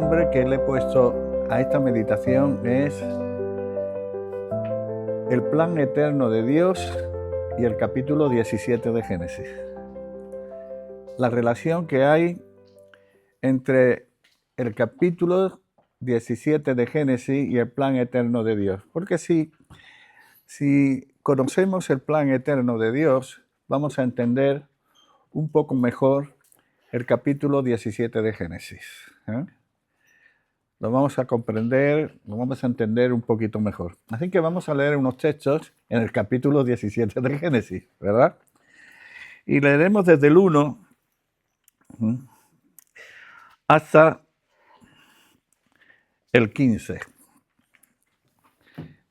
nombre que le he puesto a esta meditación es el plan eterno de Dios y el capítulo 17 de Génesis. La relación que hay entre el capítulo 17 de Génesis y el plan eterno de Dios. Porque si conocemos el plan eterno de Dios, vamos a entender un poco mejor el capítulo 17 de Génesis. Lo vamos a comprender, lo vamos a entender un poquito mejor. Así que vamos a leer unos textos en el capítulo 17 de Génesis, ¿verdad? Y leeremos desde el 1 hasta el 15.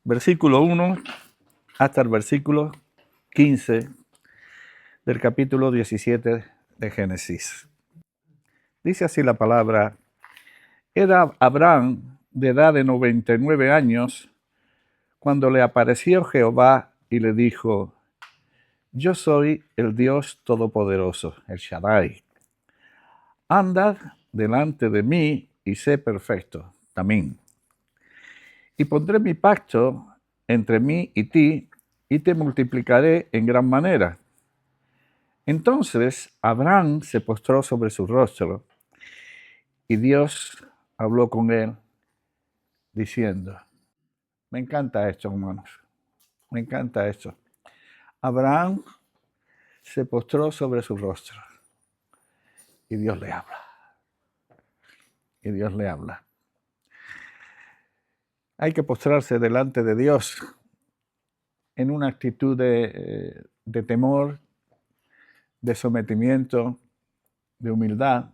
Versículo 1 hasta el versículo 15 del capítulo 17 de Génesis. Dice así la palabra: era Abraham de edad de 99 años cuando le apareció Jehová y le dijo: yo soy el Dios Todopoderoso, el Shaddai. Andad delante de mí y sé perfecto. Amén. Y pondré mi pacto entre mí y ti, y te multiplicaré en gran manera. Entonces Abraham se postró sobre su rostro, y Dios habló con él, diciendo: me encanta esto, hermanos, me encanta esto. Abraham se postró sobre su rostro, y Dios le habla. Y Dios le habla. Hay que postrarse delante de Dios en una actitud de temor, de sometimiento, de humildad,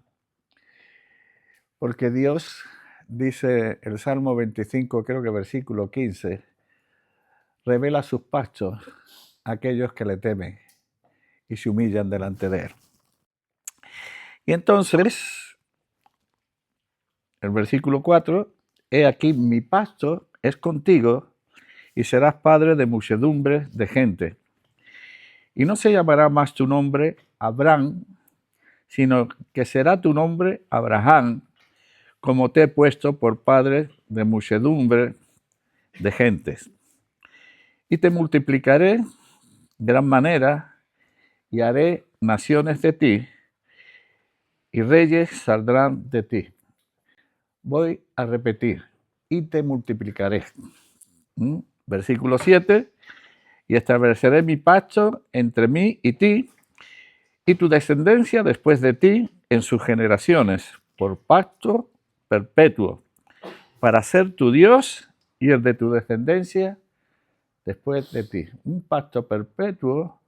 porque Dios, dice el Salmo 25, creo que versículo 15, revela sus pactos a aquellos que le temen y se humillan delante de él. Y entonces, el versículo 4, he aquí mi pacto es contigo, y serás padre de muchedumbre de gente. Y no se llamará más tu nombre Abraham, sino que será tu nombre Abraham, como te he puesto por padre de muchedumbre de gentes. Y te multiplicaré gran manera, y haré naciones de ti, y reyes saldrán de ti. Voy a repetir: y te multiplicaré. Versículo 7, y estableceré mi pacto entre mí y ti, y tu descendencia después de ti en sus generaciones, por pacto perpetuo, para ser tu Dios y el de tu descendencia después de ti. Un pacto perpetuo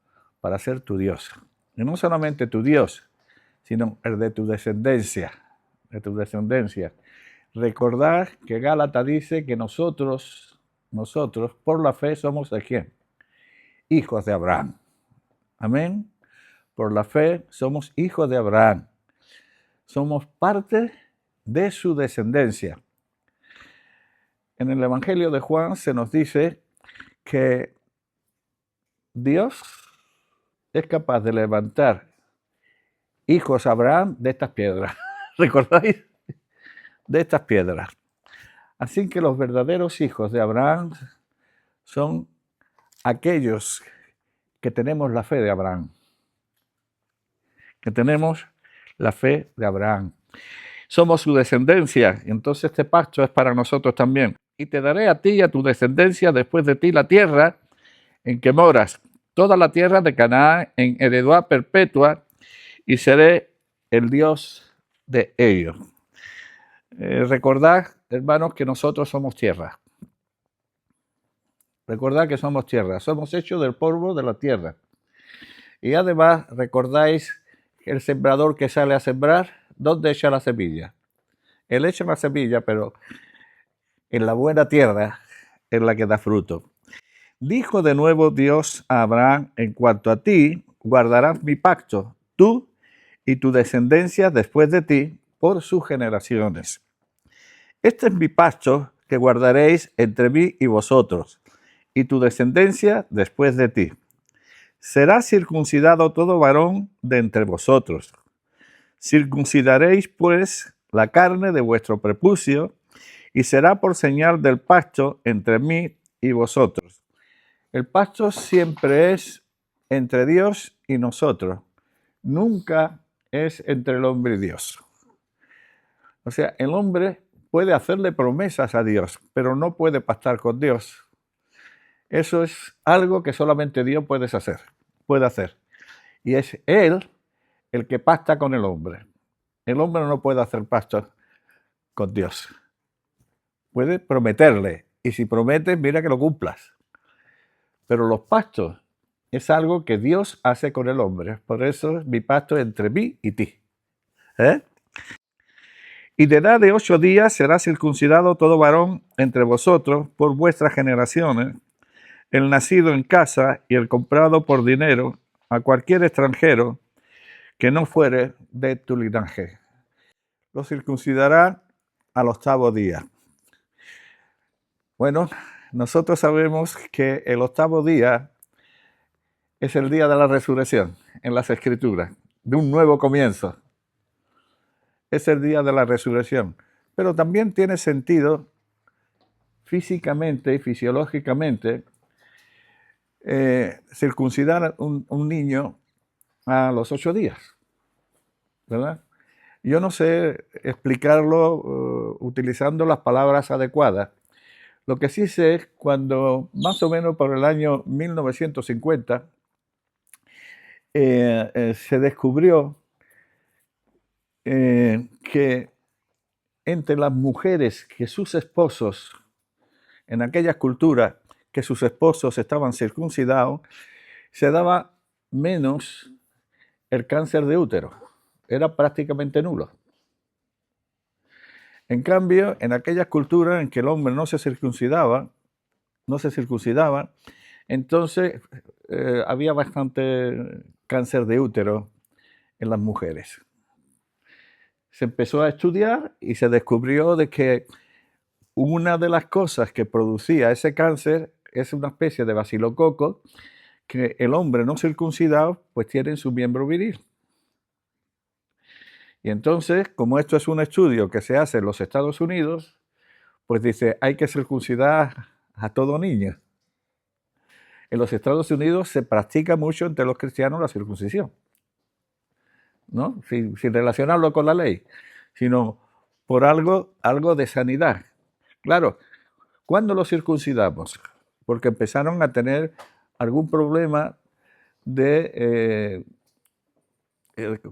para ser tu Dios. Y no solamente tu Dios, sino el de tu descendencia. De tu descendencia. Recordad que Gálatas dice que nosotros, por la fe, somos ¿de quién? Hijos de Abraham. Amén. Por la fe somos hijos de Abraham. Somos parte de su descendencia. En el Evangelio de Juan se nos dice que Dios es capaz de levantar hijos a Abraham de estas piedras. ¿Recordáis? De estas piedras. Así que los verdaderos hijos de Abraham son aquellos que tenemos la fe de Abraham. Que tenemos la fe de Abraham. Somos su descendencia, y entonces este pacto es para nosotros también. Y te daré a ti y a tu descendencia después de ti la tierra en que moras, toda la tierra de Canaán en heredad perpetua, y seré el Dios de ellos. Recordad, hermanos, que nosotros somos tierra. Recordad que somos tierra, somos hechos del polvo de la tierra. Y además, recordáis que el sembrador que sale a sembrar, ¿dónde echa la semilla? Él echa la semilla, pero en la buena tierra es la que da fruto. Dijo de nuevo Dios a Abraham: en cuanto a ti, guardarás mi pacto, tú y tu descendencia después de ti, por sus generaciones. Este es mi pacto que guardaréis entre mí y vosotros, y tu descendencia después de ti. Será circuncidado todo varón de entre vosotros. Circuncidaréis, pues, la carne de vuestro prepucio, y será por señal del pacto entre mí y vosotros. El pacto siempre es entre Dios y nosotros, nunca es entre el hombre y Dios. O sea, el hombre puede hacerle promesas a Dios, pero no puede pactar con Dios. Eso es algo que solamente Dios puede hacer. Y es Él el que pacta con el hombre. El hombre no puede hacer pactos con Dios. Puede prometerle, y si prometes, mira que lo cumplas. Pero los pactos es algo que Dios hace con el hombre. Por eso mi pacto es entre mí y ti. Y de edad de 8 días será circuncidado todo varón entre vosotros por vuestras generaciones, el nacido en casa y el comprado por dinero a cualquier extranjero que no fuere de tu linaje. Lo circuncidará al 8º día. Bueno, nosotros sabemos que el 8º día es el día de la resurrección en las Escrituras, de un nuevo comienzo. Es el día de la resurrección. Pero también tiene sentido físicamente y fisiológicamente circuncidar a un niño a los 8 días, ¿verdad? Yo no sé explicarlo utilizando las palabras adecuadas. Lo que sí sé es cuando más o menos por el año 1950 se descubrió que entre las mujeres que sus esposos, en aquellas culturas que sus esposos estaban circuncidados, se daba menos el cáncer de útero. Era prácticamente nulo. En cambio, en aquellas culturas en que el hombre no se circuncidaba, entonces había bastante cáncer de útero en las mujeres. Se empezó a estudiar y se descubrió de que una de las cosas que producía ese cáncer es una especie de bacilococo que el hombre no circuncidado pues tiene en su miembro viril. Y entonces, como esto es un estudio que se hace en los Estados Unidos, pues dice, hay que circuncidar a todo niño. En los Estados Unidos se practica mucho entre los cristianos la circuncisión, ¿no? Sin relacionarlo con la ley, sino por algo de sanidad. Claro, ¿cuándo lo circuncidamos? Porque empezaron a tener algún problema de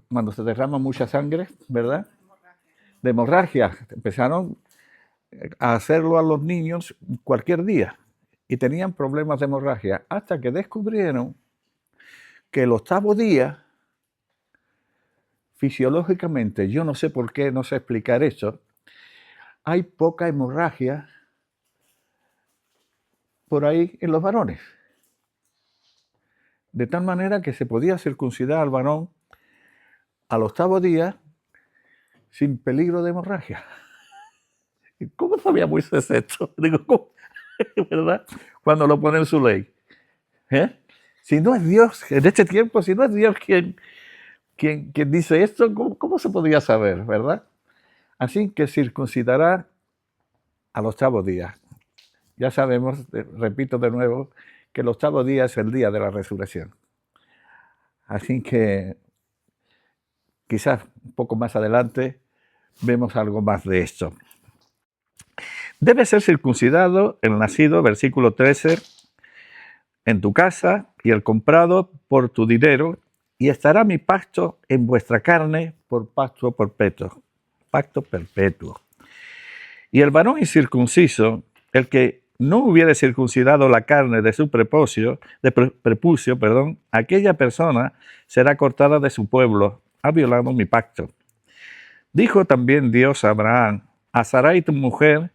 cuando se derrama mucha sangre, ¿verdad? De hemorragia. Empezaron a hacerlo a los niños cualquier día y tenían problemas de hemorragia hasta que descubrieron que el 8º día, fisiológicamente, yo no sé por qué, no sé explicar eso, hay poca hemorragia por ahí en los varones. De tal manera que se podía circuncidar al varón al 8º día sin peligro de hemorragia. ¿Cómo sabía Moisés esto? Digo, ¿cómo? ¿Verdad? Cuando lo pone en su ley. Si no es Dios, en este tiempo, si no es Dios quien dice esto, ¿cómo se podría saber, verdad? Así que circuncidará al 8º día. Ya sabemos, repito de nuevo, que el 8º día es el día de la resurrección. Así que quizás un poco más adelante vemos algo más de esto. Debe ser circuncidado el nacido, versículo 13, en tu casa y el comprado por tu dinero, y estará mi pacto en vuestra carne por pacto perpetuo. Pacto perpetuo. Y el varón incircunciso, el que no hubiere circuncidado la carne de su prepucio, aquella persona será cortada de su pueblo, ha violado mi pacto. Dijo también Dios a Abraham, a Sarai tu mujer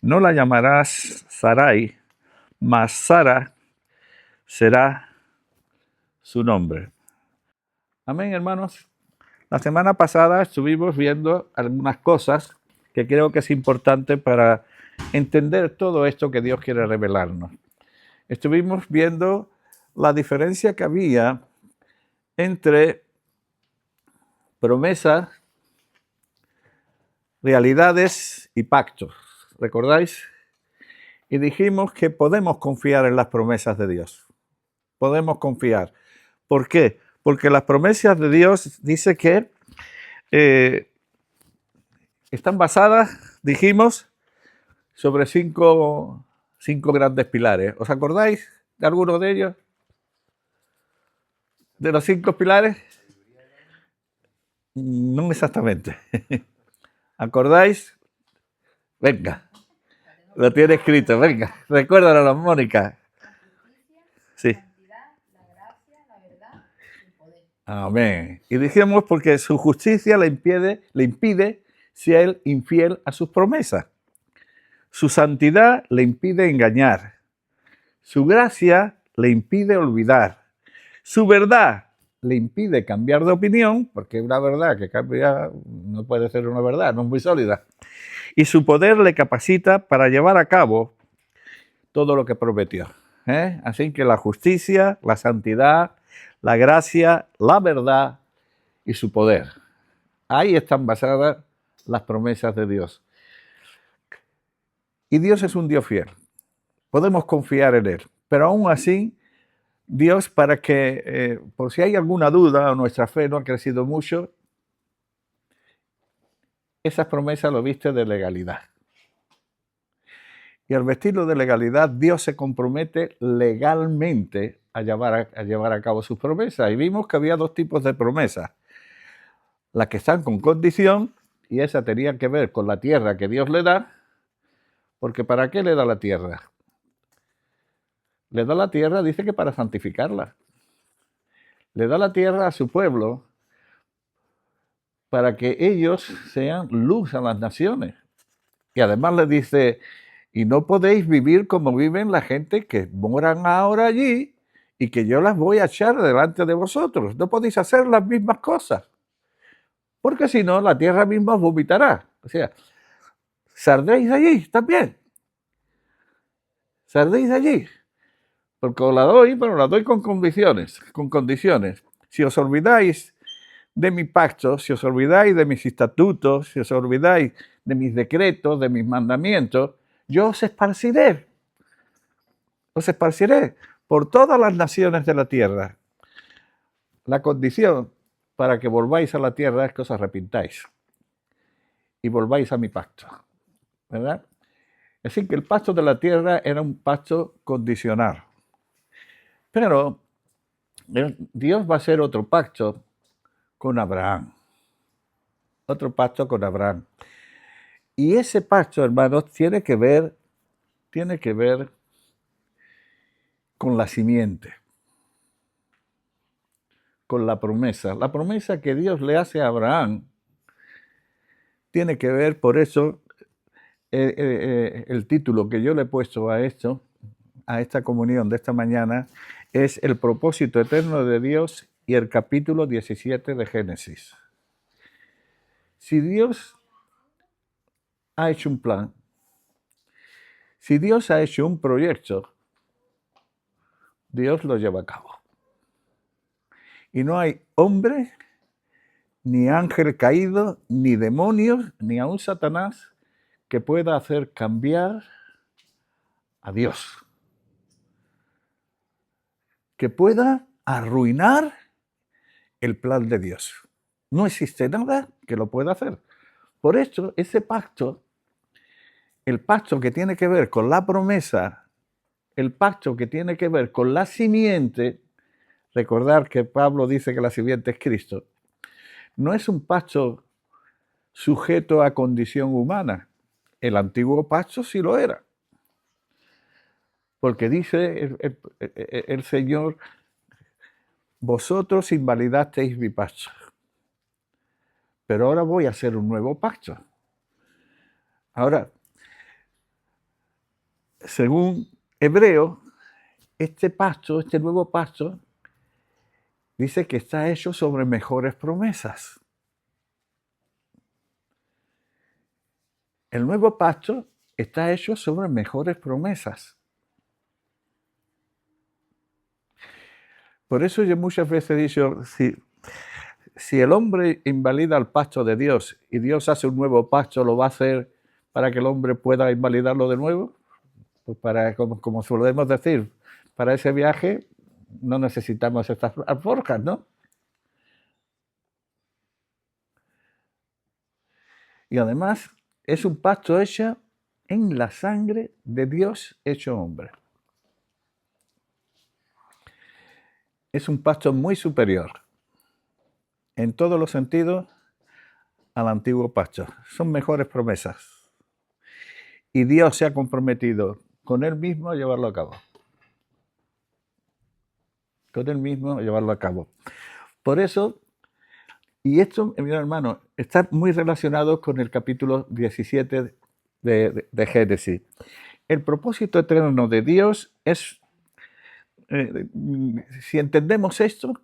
no la llamarás Sarai, mas Sara será su nombre. Amén, hermanos. La semana pasada estuvimos viendo algunas cosas que creo que es importante para entender todo esto que Dios quiere revelarnos. Estuvimos viendo la diferencia que había entre promesas realidades y pactos. ¿Recordáis? Y dijimos que podemos confiar en las promesas de Dios. Podemos confiar. ¿Por qué? Porque las promesas de Dios dice que están basadas, dijimos, sobre cinco grandes pilares. ¿Os acordáis de alguno de ellos? ¿De los 5 pilares? No exactamente. ¿Acordáis? Venga, lo tiene escrito, venga, recuérdalo, Mónica. Sí. Amén. Y dijimos porque su justicia le impide ser infiel a sus promesas. Su santidad le impide engañar. Su gracia le impide olvidar. Su verdad le impide cambiar de opinión, porque una verdad que cambia no puede ser una verdad, no es muy sólida. Y su poder le capacita para llevar a cabo todo lo que prometió. Así que la justicia, la santidad, la gracia, la verdad y su poder. Ahí están basadas las promesas de Dios. Y Dios es un Dios fiel. Podemos confiar en Él. Pero aún así, Dios, para que, por si hay alguna duda o nuestra fe no ha crecido mucho, esas promesas lo viste de legalidad. Y al vestirlo de legalidad, Dios se compromete legalmente a llevar a cabo sus promesas. Y vimos que había 2 tipos de promesas. Las que están con condición, y esa tenía que ver con la tierra que Dios le da, porque ¿para qué le da la tierra? Le da la tierra, dice que para santificarla. Le da la tierra a su pueblo para que ellos sean luz a las naciones. Y además le dice, y no podéis vivir como viven la gente que moran ahora allí y que yo las voy a echar delante de vosotros. No podéis hacer las mismas cosas, porque si no, la tierra misma os vomitará. O sea, saldréis allí también. Saldréis allí. Porque os la doy, pero la doy con condiciones. Si os olvidáis de mi pacto, si os olvidáis de mis estatutos, si os olvidáis de mis decretos, de mis mandamientos, yo os esparciré. Os esparciré por todas las naciones de la tierra. La condición para que volváis a la tierra es que os arrepintáis y volváis a mi pacto, ¿verdad? Así que el pacto de la tierra era un pacto condicional. Pero Dios va a hacer otro pacto con Abraham. Otro pacto con Abraham. Y ese pacto, hermanos, tiene que ver con la simiente, con la promesa. La promesa que Dios le hace a Abraham tiene que ver, por eso el título que yo le he puesto a esto, a esta comunión de esta mañana, es el propósito eterno de Dios y el capítulo 17 de Génesis. Si Dios ha hecho un plan, si Dios ha hecho un proyecto, Dios lo lleva a cabo. Y no hay hombre, ni ángel caído, ni demonios, ni aun Satanás que pueda hacer cambiar a Dios. Que pueda arruinar el plan de Dios. No existe nada que lo pueda hacer. Por eso, ese pacto, el pacto que tiene que ver con la promesa, el pacto que tiene que ver con la simiente, recordar que Pablo dice que la simiente es Cristo, no es un pacto sujeto a condición humana. El antiguo pacto sí lo era. Porque dice el Señor, vosotros invalidasteis mi pacto, pero ahora voy a hacer un nuevo pacto. Ahora, según Hebreo, este pacto, este nuevo pacto, dice que está hecho sobre mejores promesas. El nuevo pacto está hecho sobre mejores promesas. Por eso yo muchas veces he dicho, si el hombre invalida el pacto de Dios y Dios hace un nuevo pacto, ¿lo va a hacer para que el hombre pueda invalidarlo de nuevo? Pues para, como solemos decir, para ese viaje no necesitamos estas alforjas, ¿no? Y además es un pacto hecho en la sangre de Dios hecho hombre. Es un pacto muy superior en todos los sentidos al antiguo pacto. Son mejores promesas. Y Dios se ha comprometido con Él mismo a llevarlo a cabo. Con Él mismo a llevarlo a cabo. Por eso, y esto, mi hermano, está muy relacionado con el capítulo 17 de Génesis. El propósito eterno de Dios es, si entendemos esto,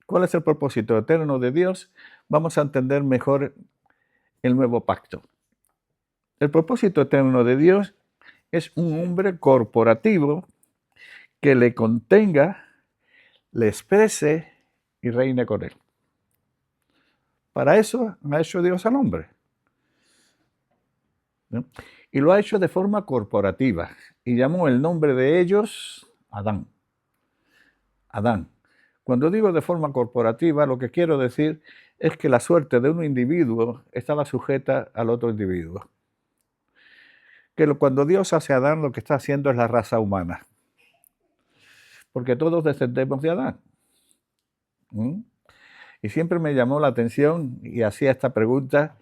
¿cuál es el propósito eterno de Dios? Vamos a entender mejor el nuevo pacto. El propósito eterno de Dios es un hombre corporativo que le contenga, le exprese y reine con él. Para eso ha hecho Dios al hombre, ¿no? Y lo ha hecho de forma corporativa y llamó el nombre de ellos Adán. Adán. Cuando digo de forma corporativa, lo que quiero decir es que la suerte de un individuo estaba sujeta al otro individuo. Que cuando Dios hace a Adán, lo que está haciendo es la raza humana. Porque todos descendemos de Adán. Y siempre me llamó la atención y hacía esta pregunta.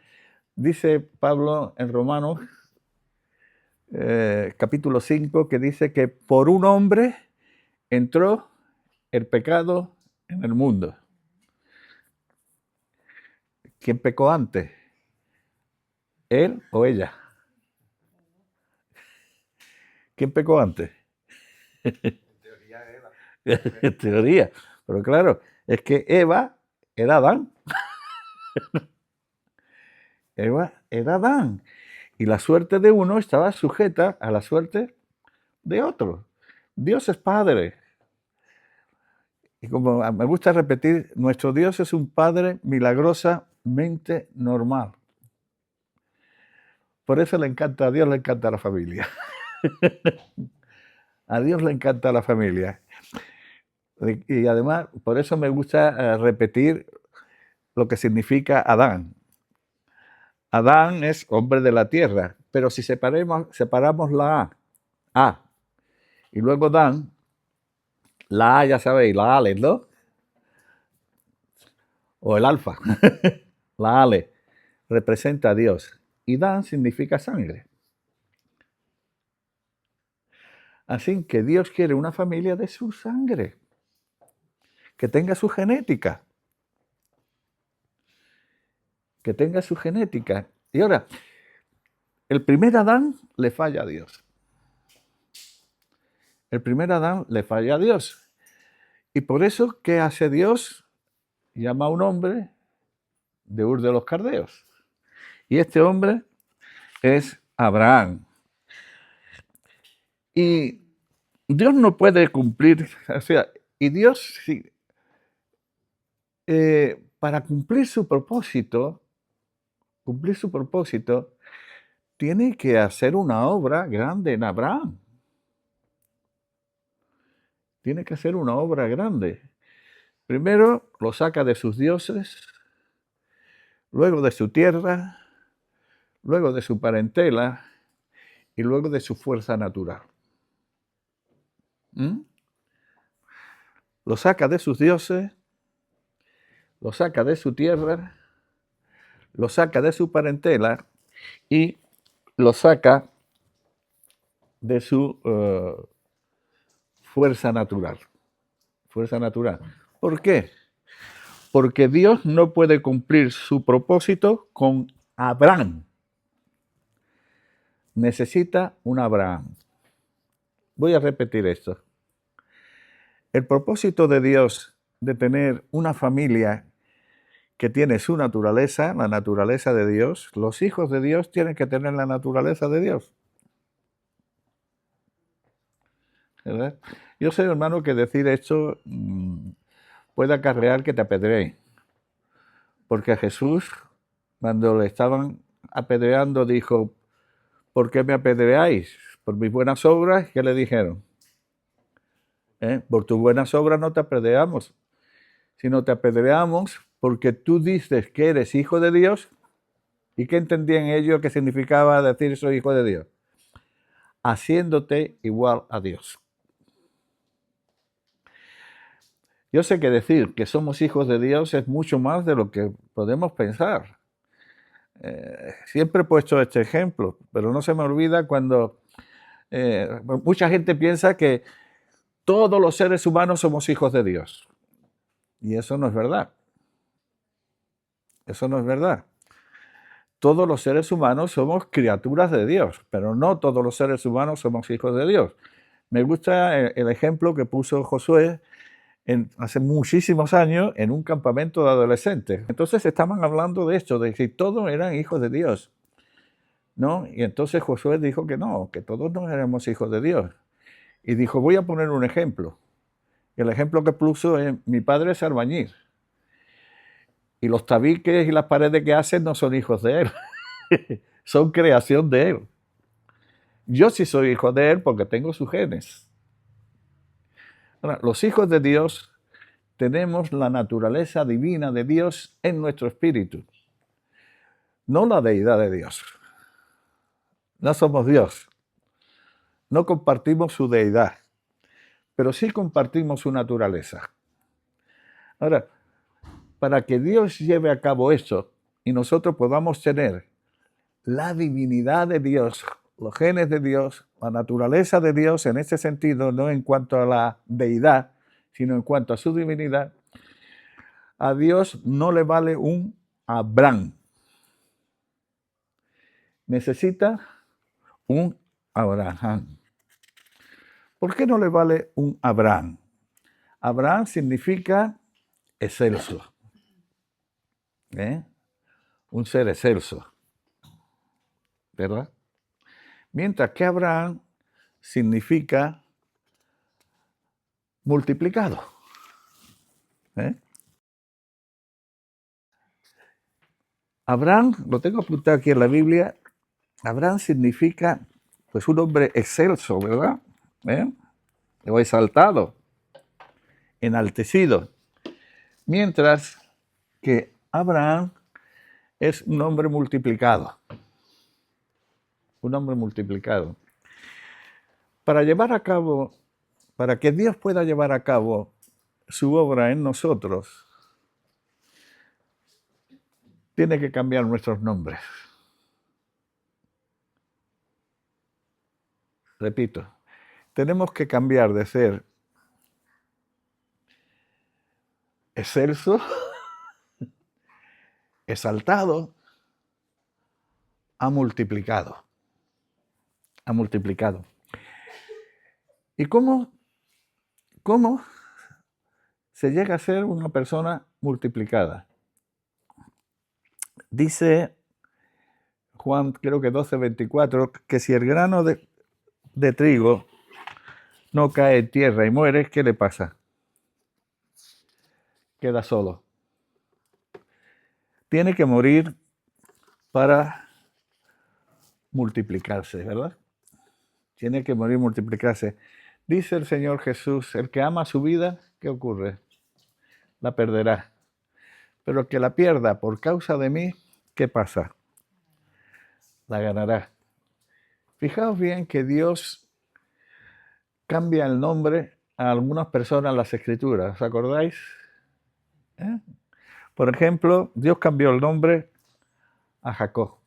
Dice Pablo en Romanos, capítulo 5, que dice que por un hombre entró el pecado en el mundo. ¿Quién pecó antes? ¿Él o ella? ¿Quién pecó antes? En teoría Eva. En teoría. Pero claro, es que Eva era Adán. Eva era Adán. Y la suerte de uno estaba sujeta a la suerte de otro. Dios es Padre. Y como me gusta repetir, nuestro Dios es un Padre milagrosamente normal. Por eso le encanta, a Dios le encanta la familia. A Dios le encanta la familia. Y además, por eso me gusta repetir lo que significa Adán. Adán es hombre de la tierra, pero si separamos la A, y luego Dan, la A ya sabéis, la Ale, ¿no? O el alfa, la Ale, representa a Dios. Y Dan significa sangre. Así que Dios quiere una familia de su sangre, que tenga su genética. Que tenga su genética. Y ahora, el primer Adán le falla a Dios. El primer Adán le falla a Dios. Y por eso, ¿qué hace Dios? Llama a un hombre de Ur de los Caldeos. Y este hombre es Abraham. Y Dios no puede cumplir, o sea, y Dios, sí, para cumplir su propósito, tiene que hacer una obra grande en Abraham. Tiene que hacer una obra grande. Primero lo saca de sus dioses, luego de su tierra, luego de su parentela y luego de su fuerza natural. Lo saca de sus dioses, lo saca de su tierra, lo saca de su parentela y lo saca de su fuerza natural. Fuerza natural. ¿Por qué? Porque Dios no puede cumplir su propósito con Abraham. Necesita un Abraham. Voy a repetir esto. El propósito de Dios de tener una familia que tiene su naturaleza, la naturaleza de Dios, los hijos de Dios tienen que tener la naturaleza de Dios. ¿Verdad? Yo sé, hermano, que decir esto puede acarrear que te apedreen. Porque Jesús, cuando le estaban apedreando, dijo, ¿por qué me apedreáis? ¿Por mis buenas obras? ¿Qué le dijeron? Por tus buenas obras no te apedreamos, sino te apedreamos porque tú dices que eres hijo de Dios. ¿Y qué entendían ellos que significaba decir soy hijo de Dios? Haciéndote igual a Dios. Yo sé que decir que somos hijos de Dios es mucho más de lo que podemos pensar. Siempre he puesto este ejemplo, pero no se me olvida cuando mucha gente piensa que todos los seres humanos somos hijos de Dios. Y eso no es verdad. Eso no es verdad. Todos los seres humanos somos criaturas de Dios, pero no todos los seres humanos somos hijos de Dios. Me gusta el ejemplo que puso Josué hace muchísimos años en un campamento de adolescentes. Entonces estaban hablando de esto, de que todos eran hijos de Dios, ¿no? Y entonces Josué dijo que no, que todos no éramos hijos de Dios. Y dijo, voy a poner un ejemplo. Y el ejemplo que puso es, mi padre es albañil. Y los tabiques y las paredes que hacen no son hijos de él, son creación de él. Yo sí soy hijo de él porque tengo sus genes. Ahora, los hijos de Dios tenemos la naturaleza divina de Dios en nuestro espíritu, no la deidad de Dios. No somos Dios, no compartimos su deidad, pero sí compartimos su naturaleza. Ahora, para que Dios lleve a cabo esto y nosotros podamos tener la divinidad de Dios, los genes de Dios, la naturaleza de Dios en ese sentido, no en cuanto a la deidad, sino en cuanto a su divinidad, a Dios no le vale un Abraham. Necesita un Abraham. ¿Por qué no le vale un Abraham? Abraham significa excelso. Un ser excelso. ¿Verdad? Mientras que Abraham significa multiplicado. Abraham, lo tengo apuntado aquí en la Biblia, Abraham significa pues un hombre excelso, ¿verdad? O exaltado, enaltecido. Mientras que Abraham es un hombre multiplicado. Un hombre multiplicado. Para llevar a cabo, para que Dios pueda llevar a cabo su obra en nosotros, tiene que cambiar nuestros nombres. Repito, tenemos que cambiar de ser excelso, exaltado, a multiplicado. A multiplicado. ¿Y cómo se llega a ser una persona multiplicada? Dice Juan, creo que 12:24, que si el grano de trigo no cae en tierra y muere, ¿qué le pasa? Queda solo. Tiene que morir para multiplicarse, ¿verdad? Tiene que morir, multiplicarse. Dice el Señor Jesús, el que ama su vida, ¿qué ocurre? La perderá. Pero el que la pierda por causa de mí, ¿qué pasa? La ganará. Fijaos bien que Dios cambia el nombre a algunas personas en las Escrituras, ¿os acordáis? Por ejemplo, Dios cambió el nombre a Jacob.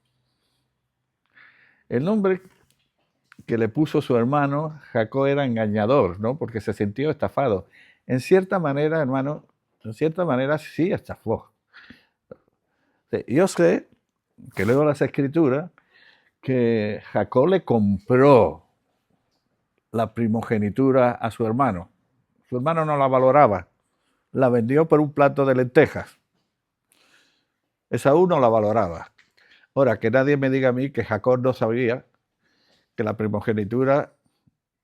El nombre que le puso su hermano, Jacob, era engañador, ¿no? Porque se sintió estafado. En cierta manera, hermano, en cierta manera sí estafó. Yo sé, que leo las Escrituras, que Jacob le compró la primogenitura a su hermano. Su hermano no la valoraba, la vendió por un plato de lentejas. Esaú no la valoraba. Ahora, que nadie me diga a mí que Jacob no sabía que la primogenitura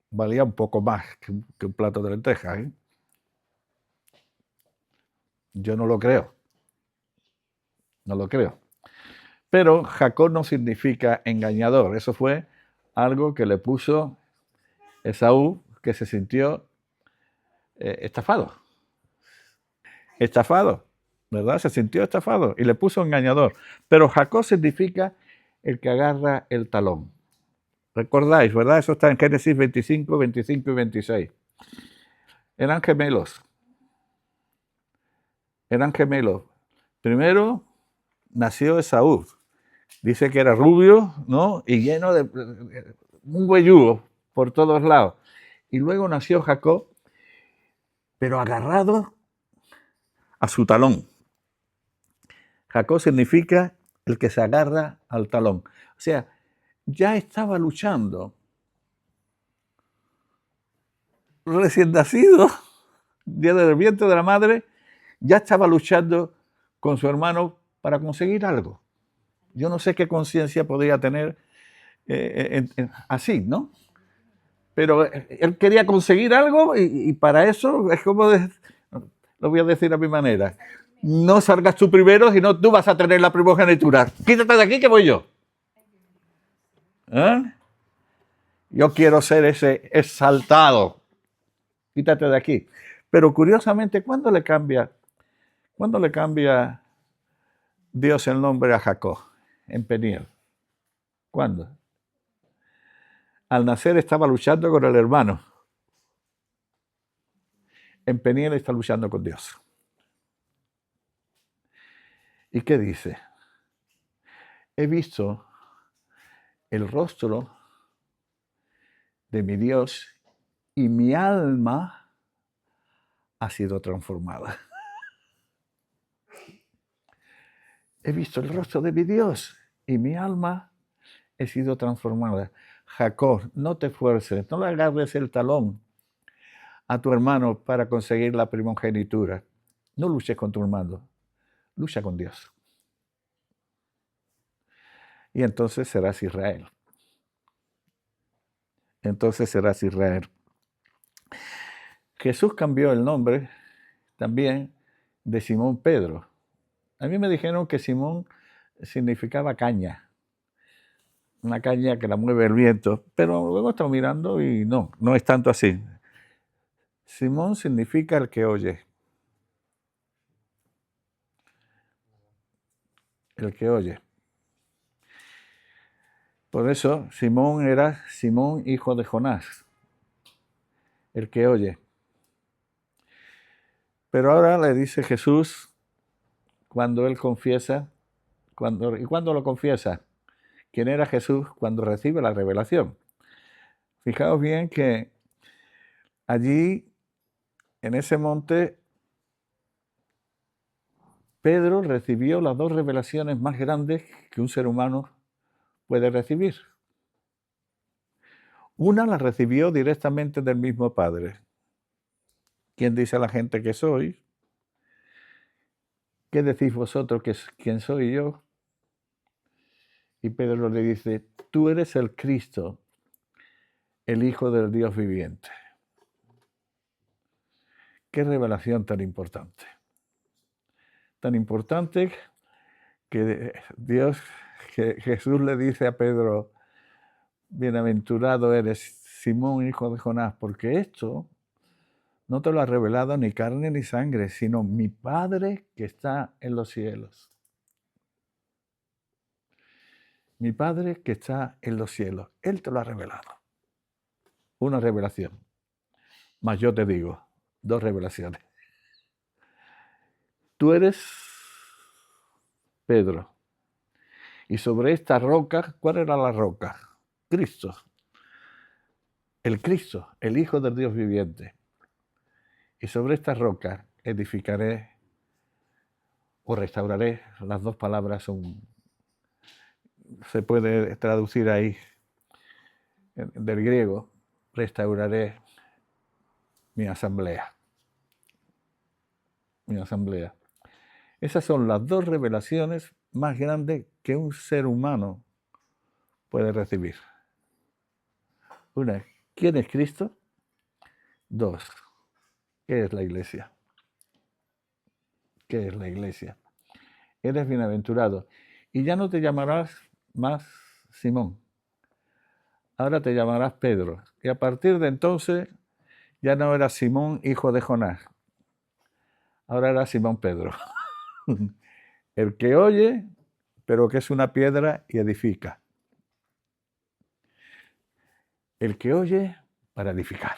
valía un poco más que un plato de lentejas. Yo no lo creo. no lo creo. Pero Jacob no significa engañador. Eso fue algo que le puso Esaú, que se sintió estafado. Estafado, ¿verdad? Se sintió estafado y le puso engañador. Pero Jacob significa el que agarra el talón. ¿Recordáis, verdad? Eso está en Génesis 25, 25 y 26. Eran gemelos. Eran gemelos. Primero nació Esaú. Dice que era rubio, ¿no? Y lleno de un güeyugo por todos lados. Y luego nació Jacob, pero agarrado a su talón. Jacob significa el que se agarra al talón. O sea, ya estaba luchando. Recién nacido, día del vientre de la madre, ya estaba luchando con su hermano para conseguir algo. Yo no sé qué conciencia podría tener así, ¿no? Pero él quería conseguir algo y para eso es como, lo voy a decir a mi manera, no salgas tú primero, sino tú vas a tener la primogenitura. Quítate de aquí que voy yo. ¿Eh? Yo quiero ser ese exaltado. Quítate de aquí. Pero curiosamente, ¿cuándo le cambia Dios el nombre a Jacob? En Peniel. ¿Cuándo? Al nacer estaba luchando con el hermano. En Peniel está luchando con Dios. ¿Y qué dice? He visto el rostro de mi Dios y mi alma ha sido transformada. He visto el rostro de mi Dios y mi alma ha sido transformada. Jacob, no te esfuerces, no le agarres el talón a tu hermano para conseguir la primogenitura. No luches con tu hermano, lucha con Dios. Y entonces serás Israel. Entonces serás Israel. Jesús cambió el nombre también de Simón Pedro. A mí me dijeron que Simón significaba caña, una caña que la mueve el viento, pero luego he estado mirando y no es tanto así. Simón significa el que oye. El que oye. Por eso Simón era Simón, hijo de Jonás, el que oye. Pero ahora le dice Jesús, cuando él confiesa, ¿y cuándo lo confiesa? ¿Quién era Jesús? Cuando recibe la revelación. Fijaos bien que allí, en ese monte, Pedro recibió las dos revelaciones más grandes que un ser humano puede recibir. Una la recibió directamente del mismo Padre. ¿Quién dice a la gente que soy? ¿Qué decís vosotros que quién soy yo? Y Pedro le dice, tú eres el Cristo, el Hijo del Dios viviente. Qué revelación tan importante. Tan importante que Jesús le dice a Pedro, bienaventurado eres, Simón, hijo de Jonás, porque esto no te lo ha revelado ni carne ni sangre, sino mi Padre que está en los cielos. Mi Padre que está en los cielos. Él te lo ha revelado. Una revelación. Mas yo te digo, dos revelaciones. Tú eres Pedro. Y sobre esta roca, ¿cuál era la roca? Cristo. El Cristo, el Hijo del Dios viviente. Y sobre esta roca edificaré o restauraré. Las dos palabras se puede traducir ahí del griego. Restauraré mi asamblea. Mi asamblea. Esas son las dos revelaciones más grandes que un ser humano puede recibir. Una, ¿quién es Cristo? Dos, ¿qué es la iglesia? ¿Qué es la iglesia? eres bienaventurado. Y ya no te llamarás más Simón, ahora te llamarás Pedro. Y a partir de entonces ya no eras Simón, hijo de Jonás, ahora eras Simón Pedro. El que oye, pero que es una piedra y edifica. El que oye para edificar.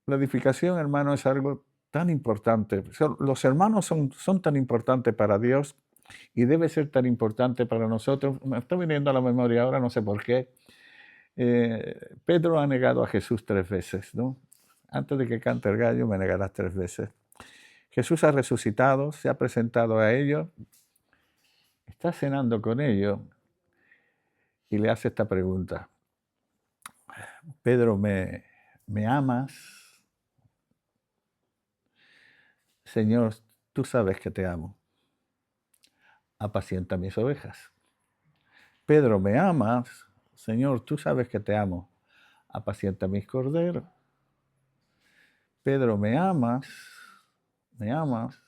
La edificación, hermano, es algo tan importante. Los hermanos son tan importantes para Dios y debe ser tan importante para nosotros. Me está viniendo a la memoria ahora, no sé por qué. Pedro ha negado a Jesús 3 veces, ¿no? Antes de que cante el gallo, me negarás 3 veces. Jesús ha resucitado, se ha presentado a ellos, está cenando con ellos y le hace esta pregunta. Pedro, ¿me amas? Señor, tú sabes que te amo. Apacienta mis ovejas. Pedro, ¿me amas? Señor, tú sabes que te amo. Apacienta mis corderos. Pedro, ¿me amas? ¿Me amas?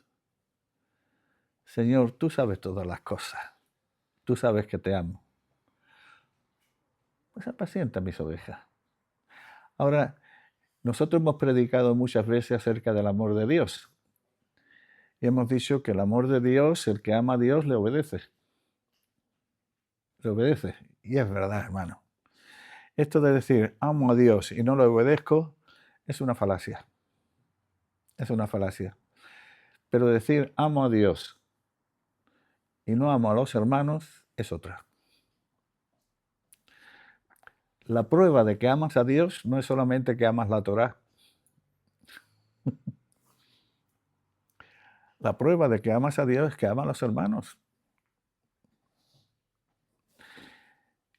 Señor, tú sabes todas las cosas. Tú sabes que te amo. Pues apacienta mis ovejas. Ahora, nosotros hemos predicado muchas veces acerca del amor de Dios. Y hemos dicho que el amor de Dios, el que ama a Dios, le obedece. Le obedece. Y es verdad, hermano. Esto de decir amo a Dios y no lo obedezco es una falacia. Es una falacia. Pero decir amo a Dios y no amo a los hermanos es otra. La prueba de que amas a Dios no es solamente que amas la Torá. La prueba de que amas a Dios es que amas a los hermanos.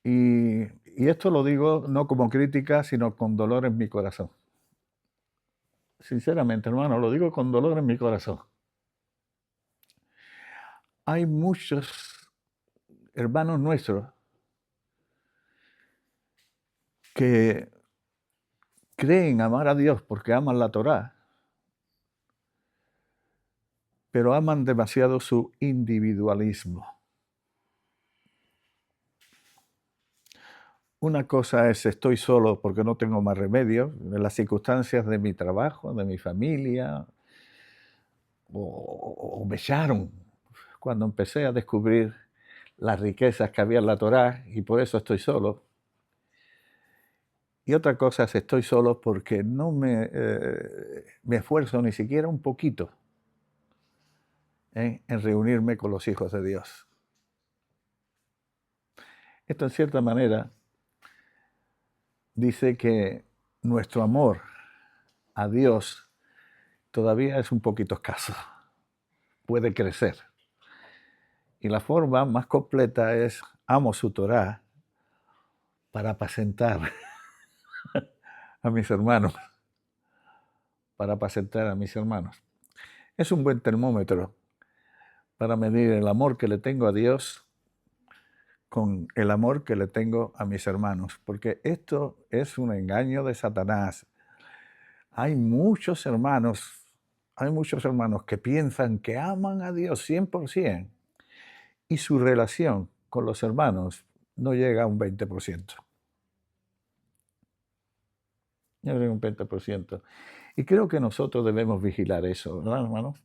Y esto lo digo no como crítica, sino con dolor en mi corazón. Sinceramente, hermano, lo digo con dolor en mi corazón. Hay muchos hermanos nuestros que creen amar a Dios porque aman la Torá, pero aman demasiado su individualismo. Una cosa es estoy solo porque no tengo más remedio, en las circunstancias de mi trabajo, de mi familia, o me echaron cuando empecé a descubrir las riquezas que había en la Torá y por eso estoy solo. Y otra cosa es estoy solo porque no me esfuerzo ni siquiera un poquito en reunirme con los hijos de Dios. Esto en cierta manera dice que nuestro amor a Dios todavía es un poquito escaso, puede crecer. Y la forma más completa es amo su Torá para apacentar a mis hermanos, para apacentar a mis hermanos. Es un buen termómetro para medir el amor que le tengo a Dios con el amor que le tengo a mis hermanos, porque esto es un engaño de Satanás. Hay muchos hermanos que piensan que aman a Dios 100% y su relación con los hermanos no llega a un 20%. No llega a un 20%. Y creo que nosotros debemos vigilar eso, ¿verdad, hermanos?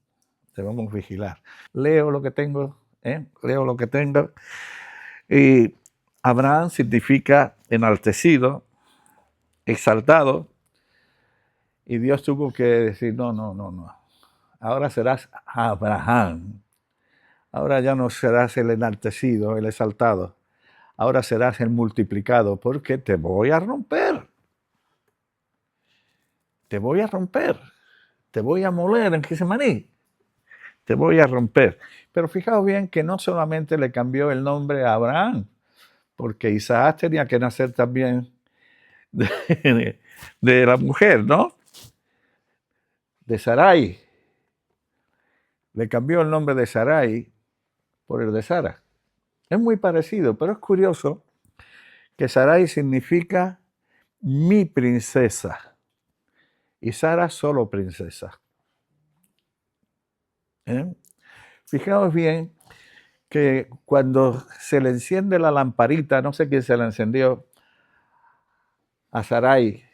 Debemos vigilar. Leo lo que tengo. Y Abraham significa enaltecido, exaltado. Y Dios tuvo que decir, no. Ahora serás Abraham. Ahora ya no serás el enaltecido, el exaltado. Ahora serás el multiplicado, porque te voy a romper. Te voy a romper. Te voy a moler en Getsemaní. Te voy a romper. Pero fijaos bien que no solamente le cambió el nombre a Abraham, porque Isaac tenía que nacer también de la mujer, ¿no? De Sarai. Le cambió el nombre de Sarai por el de Sara. Es muy parecido, pero es curioso que Sarai significa mi princesa y Sara solo princesa. ¿eh? Fijaos bien que cuando se le enciende la lamparita, no sé quién se la encendió, a Sarai,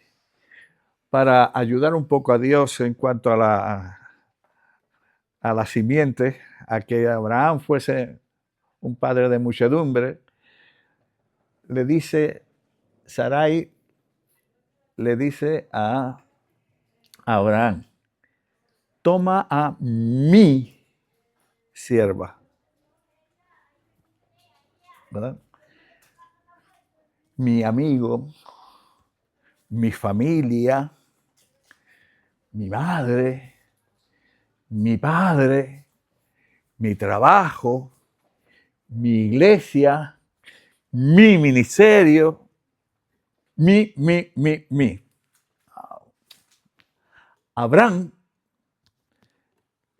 para ayudar un poco a Dios en cuanto a la simiente, a que Abraham fuese un padre de muchedumbre, le dice, Sarai le dice a Abraham, toma a mi sierva, ¿verdad? Mi amigo, mi familia, mi madre, mi padre, mi trabajo, mi iglesia, mi ministerio, mi. Abraham,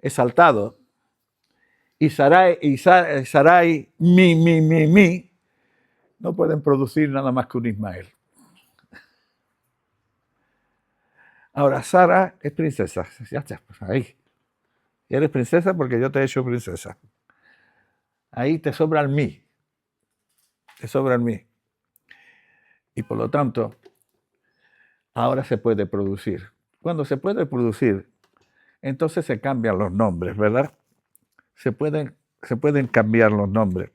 exaltado, y Sarai, mi, no pueden producir nada más que un Ismael. Ahora, Sara es princesa, ya está, pues ahí. Y eres princesa porque yo te he hecho princesa. Ahí te sobra el mí. Te sobra el mí. Y por lo tanto, ahora se puede producir. Cuando se puede producir, entonces se cambian los nombres, ¿verdad? Se pueden cambiar los nombres.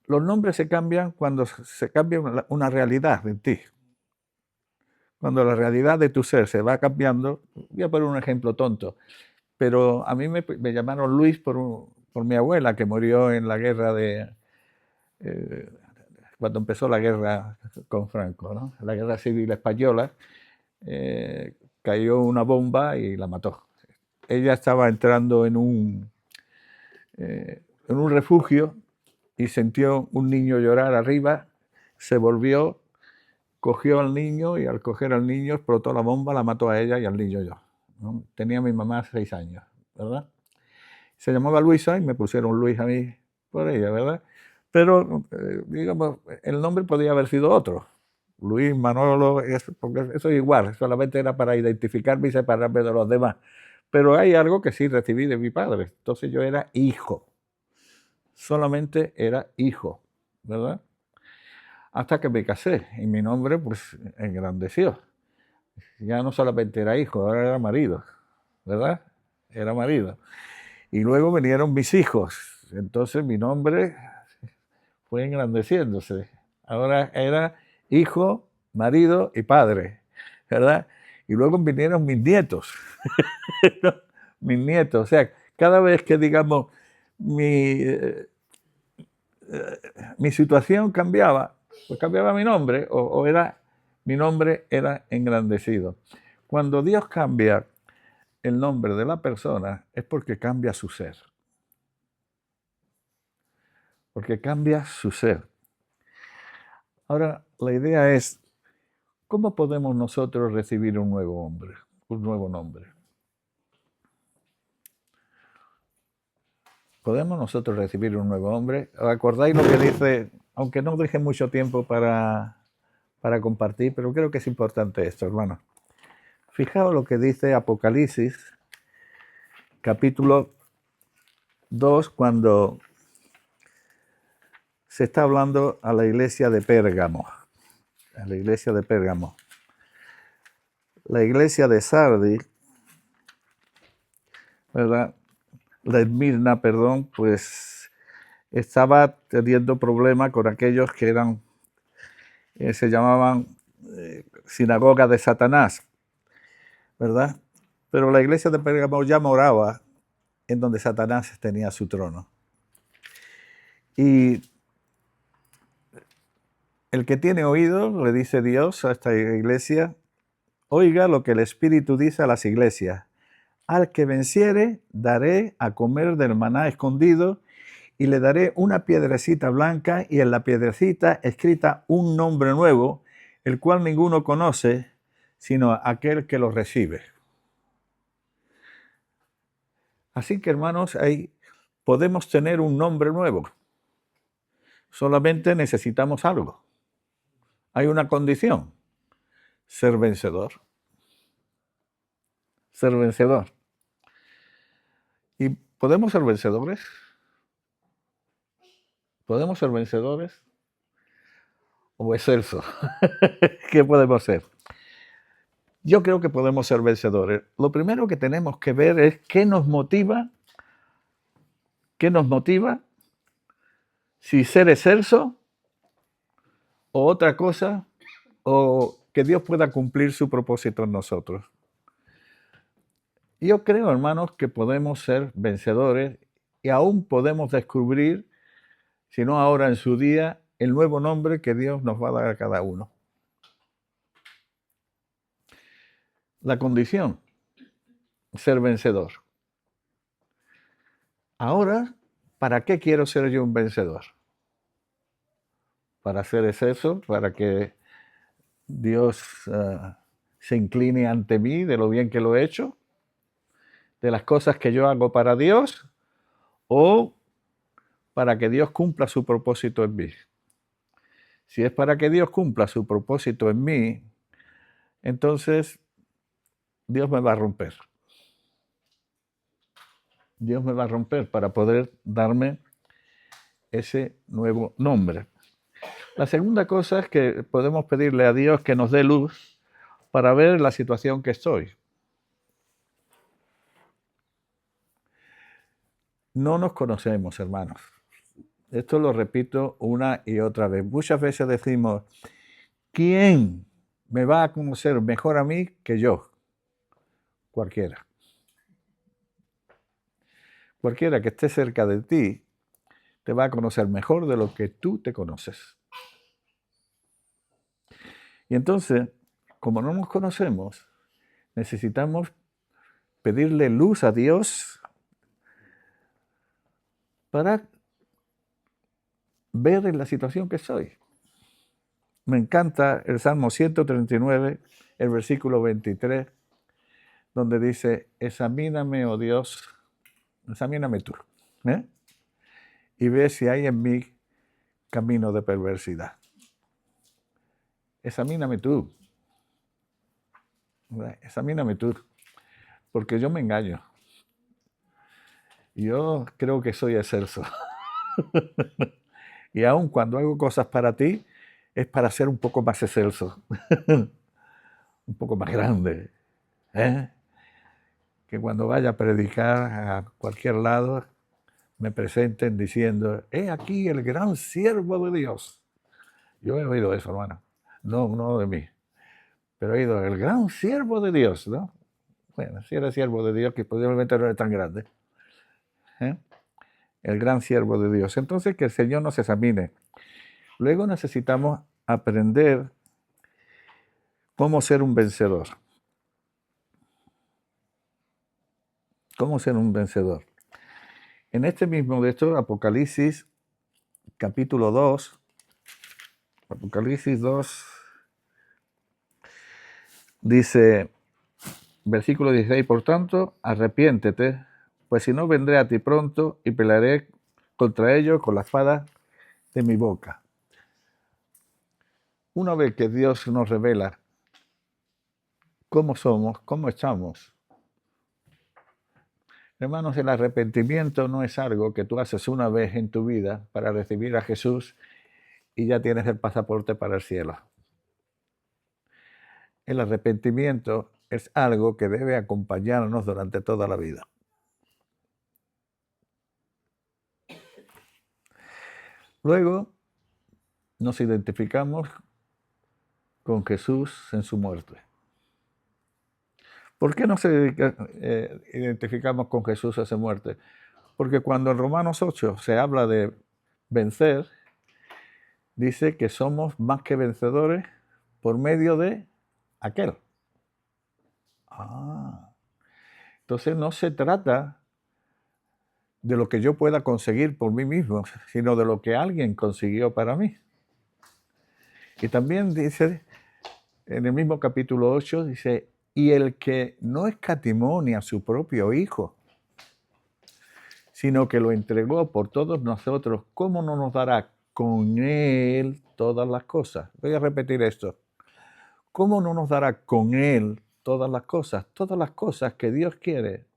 Los nombres se cambian cuando se cambia una realidad en ti. Cuando la realidad de tu ser se va cambiando, voy a poner un ejemplo tonto, pero a mí me llamaron Luis por mi abuela, que murió en la guerra cuando empezó la guerra con Franco, ¿no? La guerra civil española, cayó una bomba y la mató. Ella estaba entrando en un refugio y sintió un niño llorar arriba, se volvió, cogió al niño y al coger al niño explotó la bomba, la mató a ella y al niño yo, ¿no? Tenía mi mamá 6 años, ¿verdad? Se llamaba Luisa y me pusieron Luis a mí por ella, ¿verdad? Pero, digamos, el nombre podía haber sido otro. Luis, Manolo, porque eso es igual, solamente era para identificarme y separarme de los demás. Pero hay algo que sí recibí de mi padre, entonces yo era hijo. Solamente era hijo, ¿verdad? Hasta que me casé y mi nombre pues engrandeció. Ya no solamente era hijo, ahora era marido, ¿verdad? Era marido. Y luego vinieron mis hijos, entonces mi nombre fue engrandeciéndose. Ahora era hijo, marido y padre, ¿verdad? Y luego vinieron mis nietos, mis nietos. O sea, cada vez que, digamos, mi situación cambiaba, pues cambiaba mi nombre mi nombre era engrandecido. Cuando Dios cambia el nombre de la persona es porque cambia su ser. Porque cambia su ser. Ahora, la idea es, ¿cómo podemos nosotros recibir un nuevo hombre, un nuevo nombre? ¿Podemos nosotros recibir un nuevo hombre? ¿Os acordáis lo que dice, aunque no deje mucho tiempo para compartir, pero creo que es importante esto, hermano? Fijaos lo que dice Apocalipsis, capítulo 2, cuando se está hablando a la iglesia de Pérgamo. A la iglesia de Pérgamo. La iglesia de Sardis, ¿verdad? La Esmirna, perdón, pues estaba teniendo problemas con aquellos que eran, se llamaban sinagoga de Satanás, ¿verdad? Pero la iglesia de Pérgamo ya moraba en donde Satanás tenía su trono. Y el que tiene oído, le dice Dios a esta iglesia, oiga lo que el Espíritu dice a las iglesias. Al que venciere, daré a comer del maná escondido y le daré una piedrecita blanca y en la piedrecita escrita un nombre nuevo, el cual ninguno conoce, sino aquel que lo recibe. Así que, hermanos, ahí podemos tener un nombre nuevo. Solamente necesitamos algo. Hay una condición: ser vencedor. Ser vencedor. Y ¿Podemos ser vencedores? ¿Podemos ser vencedores? ¿O excelsos? ¿Qué podemos ser? Yo creo que podemos ser vencedores. Lo primero que tenemos que ver es qué nos motiva, si ser excelso o otra cosa, o que Dios pueda cumplir su propósito en nosotros. Yo creo, hermanos, que podemos ser vencedores y aún podemos descubrir, si no ahora en su día, el nuevo nombre que Dios nos va a dar a cada uno. La condición, ser vencedor. Ahora, ¿para qué quiero ser yo un vencedor? Para hacer exceso, para que Dios se incline ante mí de lo bien que lo he hecho, de las cosas que yo hago para Dios, o para que Dios cumpla su propósito en mí. Si es para que Dios cumpla su propósito en mí, entonces Dios me va a romper. Dios me va a romper para poder darme ese nuevo nombre. La segunda cosa es que podemos pedirle a Dios que nos dé luz para ver la situación que estoy. No nos conocemos, hermanos. Esto lo repito una y otra vez. Muchas veces decimos, ¿quién me va a conocer mejor a mí que yo? Cualquiera. Cualquiera que esté cerca de ti te va a conocer mejor de lo que tú te conoces. Y entonces, como no nos conocemos, necesitamos pedirle luz a Dios para ver en la situación que soy. Me encanta el Salmo 139, el versículo 23, donde dice, examíname, oh Dios, examíname tú, y ve si hay en mí camino de perversidad. Examíname tú. Examíname tú. Porque yo me engaño. Yo creo que soy excelso. Y aun cuando hago cosas para ti, es para ser un poco más excelso. Un poco más grande. Que cuando vaya a predicar a cualquier lado, me presenten diciendo, he aquí el gran siervo de Dios. Yo he oído eso, hermano. No de mí. Pero he oído el gran siervo de Dios, ¿no? Bueno, si era siervo de Dios, que posiblemente no era tan grande. El gran siervo de Dios. Entonces, que el Señor nos examine. Luego necesitamos aprender cómo ser un vencedor. ¿Cómo ser un vencedor? En este mismo de esto, Apocalipsis, capítulo 2, Apocalipsis 2, dice, versículo 16, por tanto, arrepiéntete, pues si no vendré a ti pronto y pelearé contra ellos con la espada de mi boca. Una vez que Dios nos revela cómo somos, cómo estamos, hermanos, el arrepentimiento no es algo que tú haces una vez en tu vida para recibir a Jesús y ya tienes el pasaporte para el cielo. El arrepentimiento es algo que debe acompañarnos durante toda la vida. Luego nos identificamos con Jesús en su muerte. ¿Por qué nos identificamos con Jesús en su muerte? Porque cuando en Romanos 8 se habla de vencer, dice que somos más que vencedores por medio de aquel. Entonces no se trata de lo que yo pueda conseguir por mí mismo, sino de lo que alguien consiguió para mí. Y también dice, en el mismo capítulo 8, dice, y el que no escatimó ni a su propio Hijo, sino que lo entregó por todos nosotros, ¿cómo no nos dará con Él todas las cosas? Voy a repetir esto. ¿Cómo no nos dará con Él todas las cosas? Todas las cosas que Dios quiere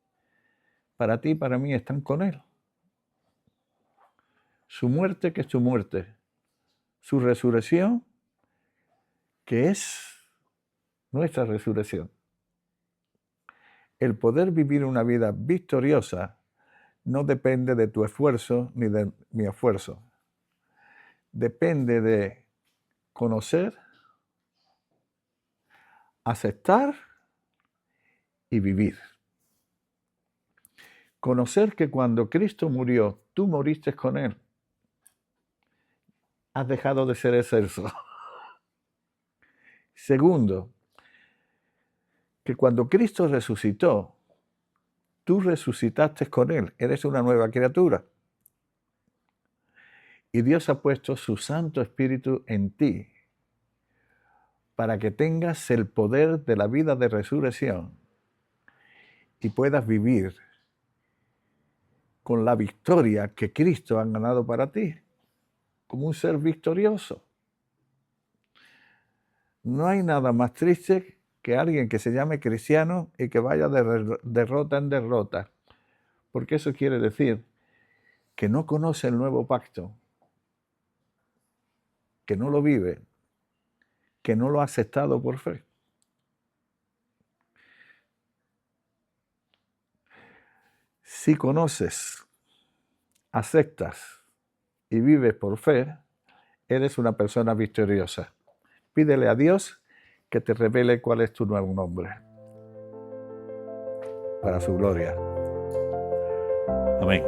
para ti y para mí están con Él. Su muerte, que es su muerte. Su resurrección, que es nuestra resurrección. El poder vivir una vida victoriosa no depende de tu esfuerzo ni de mi esfuerzo. Depende de conocer, aceptar y vivir. Conocer que cuando Cristo murió, tú moriste con Él. Has dejado de ser excelso. Segundo, que cuando Cristo resucitó, tú resucitaste con Él. Eres una nueva criatura. Y Dios ha puesto su Santo Espíritu en ti para que tengas el poder de la vida de resurrección y puedas vivir con la victoria que Cristo ha ganado para ti, como un ser victorioso. No hay nada más triste que alguien que se llame cristiano y que vaya de derrota en derrota, porque eso quiere decir que no conoce el nuevo pacto, que no lo vive, que no lo ha aceptado por fe. Si conoces, aceptas y vives por fe, eres una persona victoriosa. Pídele a Dios que te revele cuál es tu nuevo nombre, para su gloria. Amén.